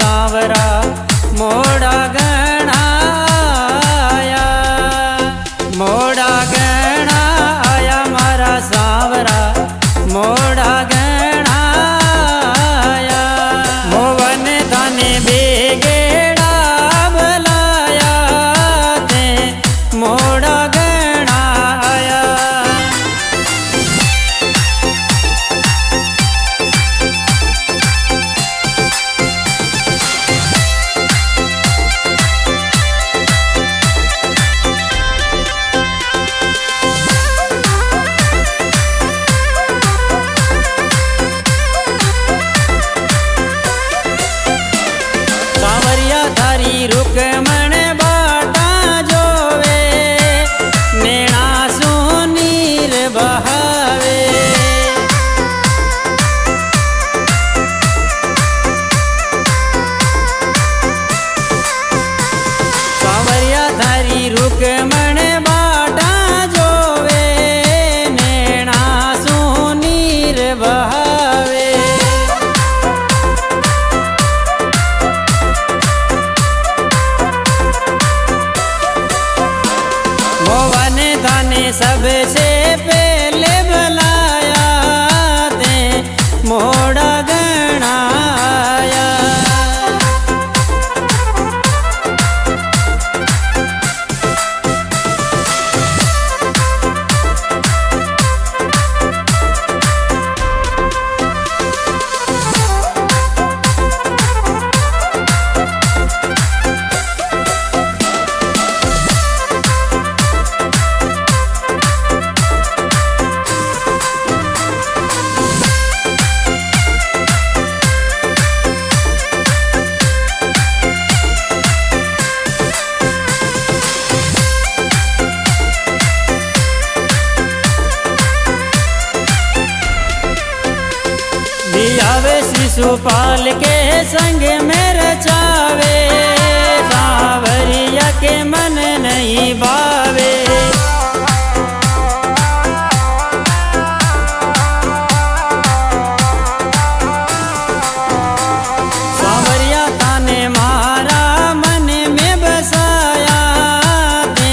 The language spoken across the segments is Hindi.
सांवरा मोड़ा गणा आया, मोड़ा गणा आया मारा सांवरा मोड़ा गणा आया। मोवन थाने बेगेड़ा भलाया ते मोड़ा गणा आया। सांवरिया थारी रुकमण बाटा जोवे, नेणा सुनीर बहावे। सांवरिया थारी रुकमण बाटा जोवे, नेणा सुनीर बहावे। मोवन थाने सबसे पहले बुलाया ते मोड़ा गणा आया। दियावे शिशुपाल के संग में रचावे, सांवरिया के मन नहीं भावे। सांवरिया ताने मारा मन में बसाया ते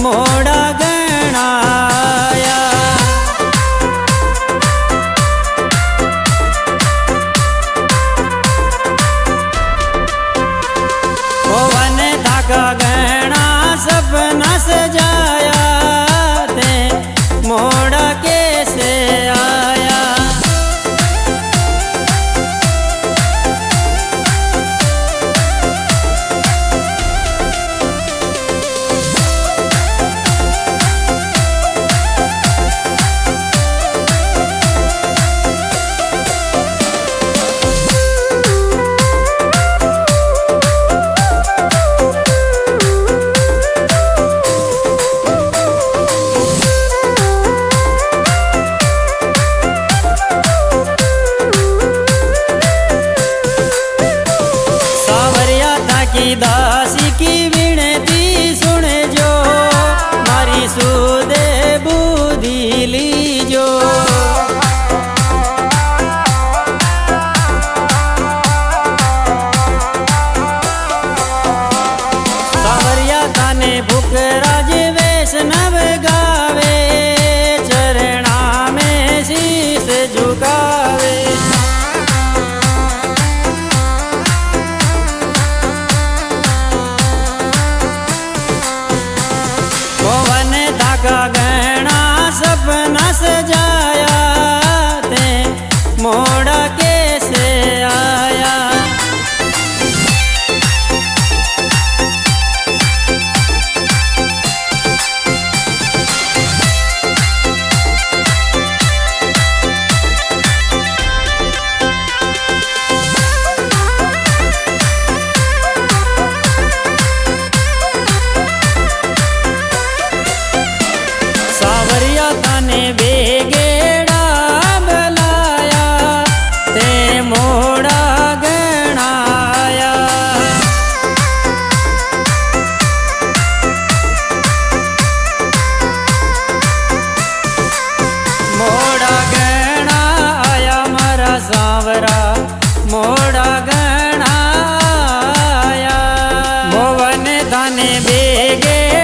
मोड़ा गणा आया। मोवन धागा गहना सपना सजाया ते मोड़ा कैसे आया। सांवरिया था की दासी की विनती सुन जो, मारी सुदे बुद्धि लीजो। सांवरिया थाने भूख राज वैष्णव गावे, चरणा में शीश झुकावे। गे